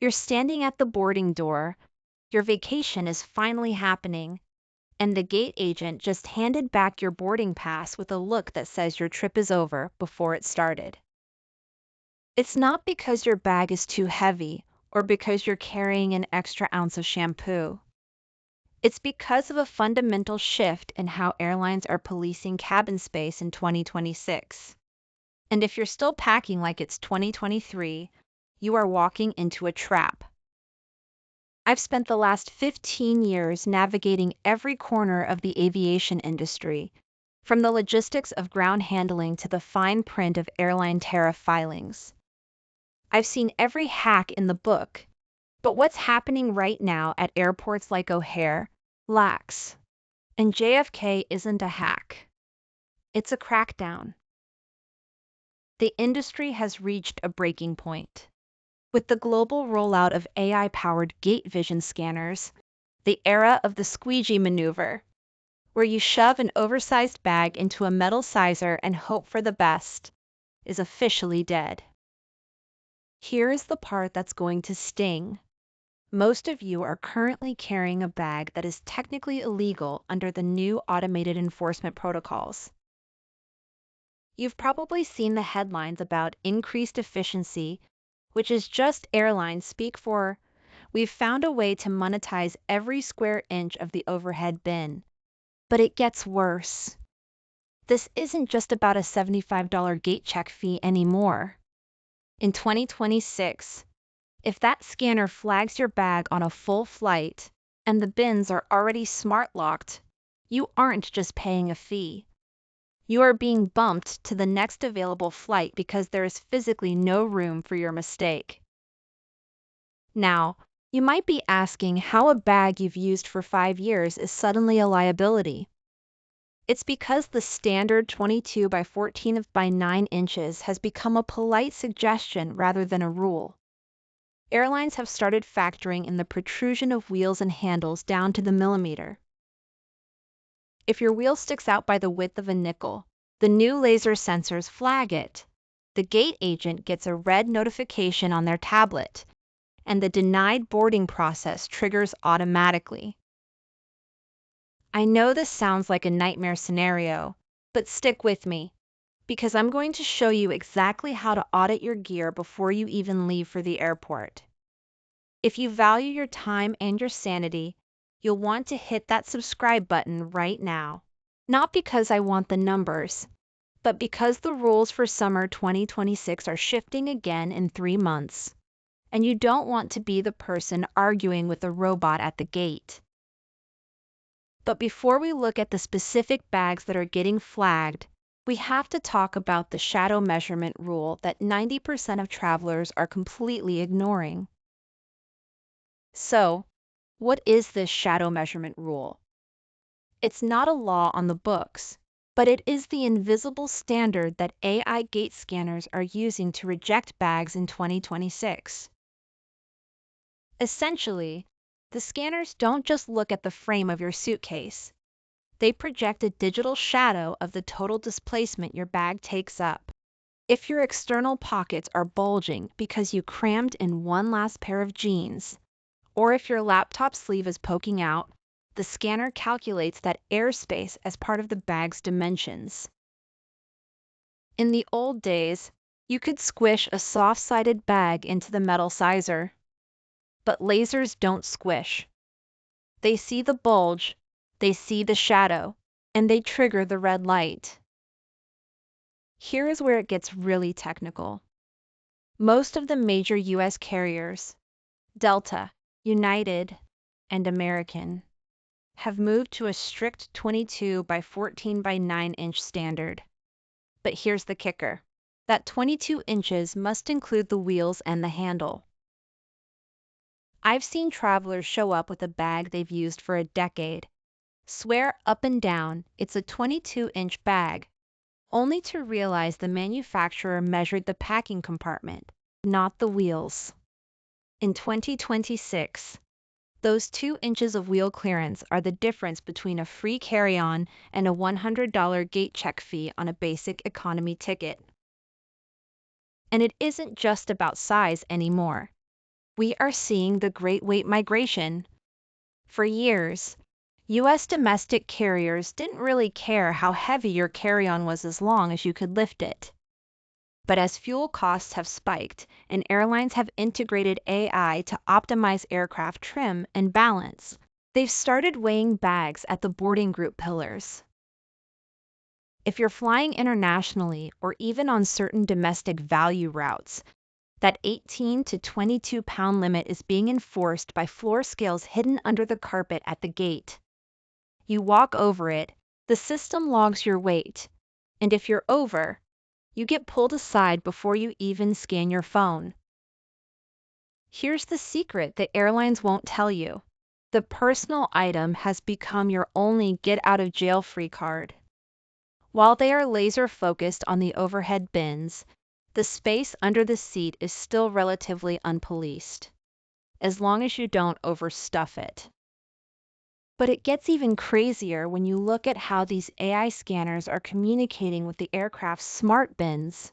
You're standing at the boarding door, your vacation is finally happening, and the gate agent just handed back your boarding pass with a look that says your trip is over before it started. It's not because your bag is too heavy or because you're carrying an extra ounce of shampoo. It's because of a fundamental shift in how airlines are policing cabin space in 2026. And if you're still packing like it's 2023, you are walking into a trap. I've spent the last 15 years navigating every corner of the aviation industry, from the logistics of ground handling to the fine print of airline tariff filings. I've seen every hack in the book, but what's happening right now at airports like O'Hare, LAX, and JFK isn't a hack. It's a crackdown. The industry has reached a breaking point. With the global rollout of AI-powered gate vision scanners, the era of the squeegee maneuver, where you shove an oversized bag into a metal sizer and hope for the best, is officially dead. Here is the part that's going to sting. Most of you are currently carrying a bag that is technically illegal under the new automated enforcement protocols. You've probably seen the headlines about increased efficiency, which is just airline speak for, we've found a way to monetize every square inch of the overhead bin. But it gets worse. This isn't just about a $75 gate check fee anymore. In 2026, if that scanner flags your bag on a full flight and the bins are already smart locked, you aren't just paying a fee. You are being bumped to the next available flight because there is physically no room for your mistake. Now, you might be asking how a bag you've used for 5 years is suddenly a liability. It's because the standard 22 by 14 by 9 inches has become a polite suggestion rather than a rule. Airlines have started factoring in the protrusion of wheels and handles down to the millimeter. If your wheel sticks out by the width of a nickel, the new laser sensors flag it. The gate agent gets a red notification on their tablet, and the denied boarding process triggers automatically. I know this sounds like a nightmare scenario, but stick with me, because I'm going to show you exactly how to audit your gear before you even leave for the airport. If you value your time and your sanity, you'll want to hit that subscribe button right now. Not because I want the numbers, but because the rules for summer 2026 are shifting again in 3 months, and you don't want to be the person arguing with a robot at the gate. But before we look at the specific bags that are getting flagged, we have to talk about the shadow measurement rule that 90% of travelers are completely ignoring. So, what is this shadow measurement rule? It's not a law on the books, but it is the invisible standard that AI gate scanners are using to reject bags in 2026. Essentially, the scanners don't just look at the frame of your suitcase. They project a digital shadow of the total displacement your bag takes up. If your external pockets are bulging because you crammed in one last pair of jeans, or if your laptop sleeve is poking out, the scanner calculates that airspace as part of the bag's dimensions. In the old days, you could squish a soft-sided bag into the metal sizer. But lasers don't squish. They see the bulge, they see the shadow, and they trigger the red light. Here is where it gets really technical. Most of the major US carriers, Delta, United, and American, have moved to a strict 22 by 14 by 9 inch standard. But here's the kicker. That 22 inches must include the wheels and the handle. I've seen travelers show up with a bag they've used for a decade, swear up and down it's a 22-inch bag, only to realize the manufacturer measured the packing compartment, not the wheels. In 2026, those 2 inches of wheel clearance are the difference between a free carry-on and a $100 gate check fee on a basic economy ticket. And it isn't just about size anymore. We are seeing the Great Weight Migration. For years, U.S. domestic carriers didn't really care how heavy your carry-on was as long as you could lift it. But as fuel costs have spiked and airlines have integrated AI to optimize aircraft trim and balance, they've started weighing bags at the boarding group pillars. If you're flying internationally or even on certain domestic value routes, that 18 to 22-pound limit is being enforced by floor scales hidden under the carpet at the gate. You walk over it, the system logs your weight, and if you're over, you get pulled aside before you even scan your phone. Here's the secret that airlines won't tell you. The personal item has become your only get-out-of-jail-free card. While they are laser-focused on the overhead bins, the space under the seat is still relatively unpoliced, as long as you don't overstuff it. But it gets even crazier when you look at how these AI scanners are communicating with the aircraft's smart bins.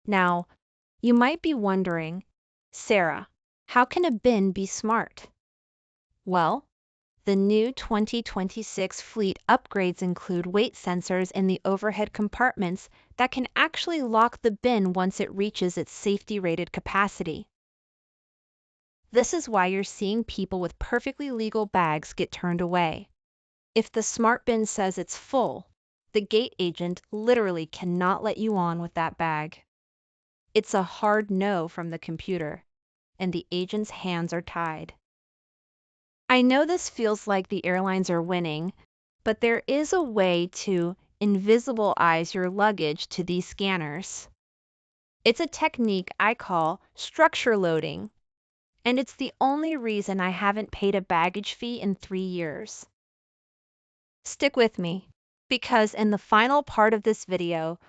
Now, you might be wondering, Sarah, how can a bin be smart? Well, the new 2026 fleet upgrades include weight sensors in the overhead compartments that can actually lock the bin once it reaches its safety-rated capacity. This is why you're seeing people with perfectly legal bags get turned away. If the smart bin says it's full, the gate agent literally cannot let you on with that bag. It's a hard no from the computer, and the agent's hands are tied. I know this feels like the airlines are winning, but there is a way to invisibilize your luggage to these scanners. It's a technique I call structure loading, and it's the only reason I haven't paid a baggage fee in 3 years. Stick with me, because in the final part of this video,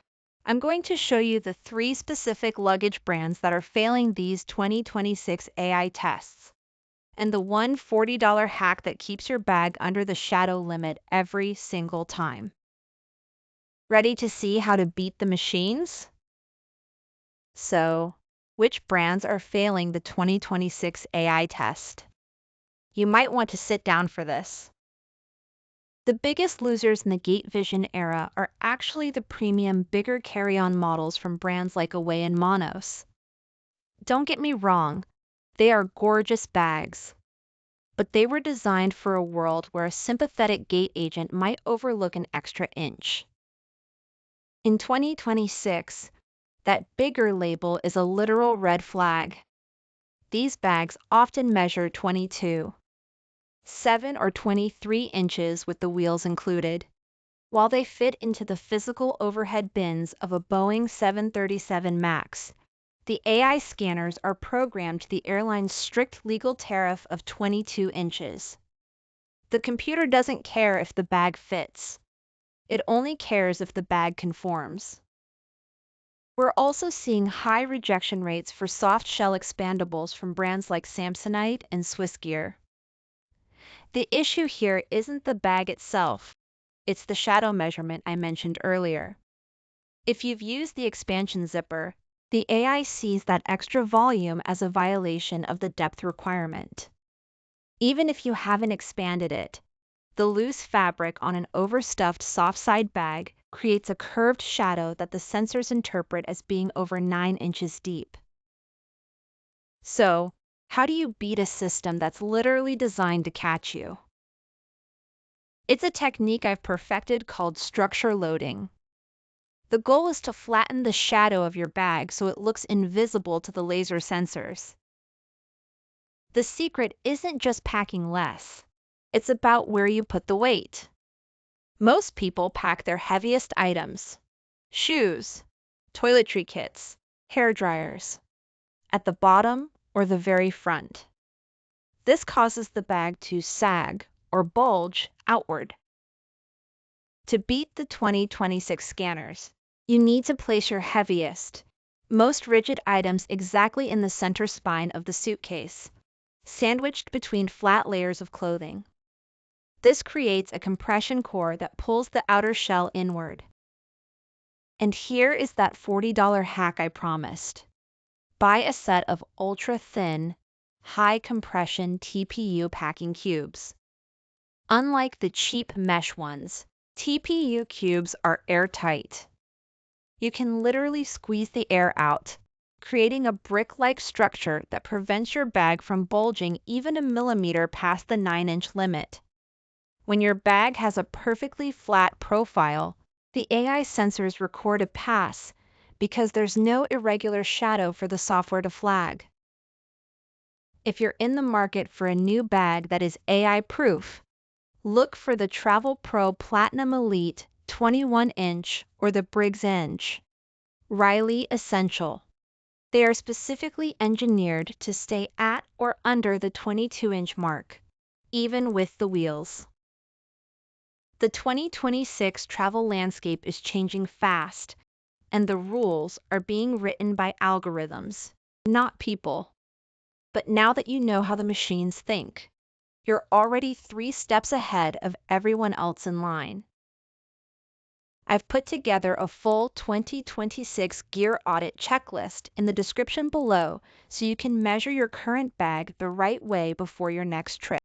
I'm going to show you the 3 specific luggage brands that are failing these 2026 AI tests, and the one $40 hack that keeps your bag under the shadow limit every single time. Ready to see how to beat the machines? So, which brands are failing the 2026 AI test? You might want to sit down for this. The biggest losers in the Gate Vision era are actually the premium, bigger carry-on models from brands like Away and Monos. Don't get me wrong, they are gorgeous bags, but they were designed for a world where a sympathetic gate agent might overlook an extra inch. In 2026, that bigger label is a literal red flag. These bags often measure 22, 7 or 23 inches with the wheels included, while they fit into the physical overhead bins of a Boeing 737 MAX. The AI scanners are programmed to the airline's strict legal tariff of 22 inches. The computer doesn't care if the bag fits. It only cares if the bag conforms. We're also seeing high rejection rates for soft shell expandables from brands like Samsonite and Swissgear. The issue here isn't the bag itself, it's the shadow measurement I mentioned earlier. If you've used the expansion zipper, the AI sees that extra volume as a violation of the depth requirement. Even if you haven't expanded it, the loose fabric on an overstuffed soft side bag creates a curved shadow that the sensors interpret as being over 9 inches deep. So, how do you beat a system that's literally designed to catch you? It's a technique I've perfected called structure loading. The goal is to flatten the shadow of your bag so it looks invisible to the laser sensors. The secret isn't just packing less. It's about where you put the weight. Most people pack their heaviest items, shoes, toiletry kits, hair dryers, at the bottom or the very front. This causes the bag to sag or bulge outward. To beat the 2026 scanners, you need to place your heaviest, most rigid items exactly in the center spine of the suitcase, sandwiched between flat layers of clothing. This creates a compression core that pulls the outer shell inward. And here is that $40 hack I promised. Buy a set of ultra-thin, high-compression TPU packing cubes. Unlike the cheap mesh ones, TPU cubes are airtight. You can literally squeeze the air out, creating a brick-like structure that prevents your bag from bulging even a millimeter past the 9-inch limit. When your bag has a perfectly flat profile, the AI sensors record a pass because there's no irregular shadow for the software to flag. If you're in the market for a new bag that is AI-proof, look for the Travel Pro Platinum Elite 21-inch or the Briggs Inch. Riley Essential. They are specifically engineered to stay at or under the 22-inch mark, even with the wheels. The 2026 travel landscape is changing fast, and the rules are being written by algorithms, not people. But now that you know how the machines think, you're already 3 steps ahead of everyone else in line. I've put together a full 2026 gear audit checklist in the description below so you can measure your current bag the right way before your next trip.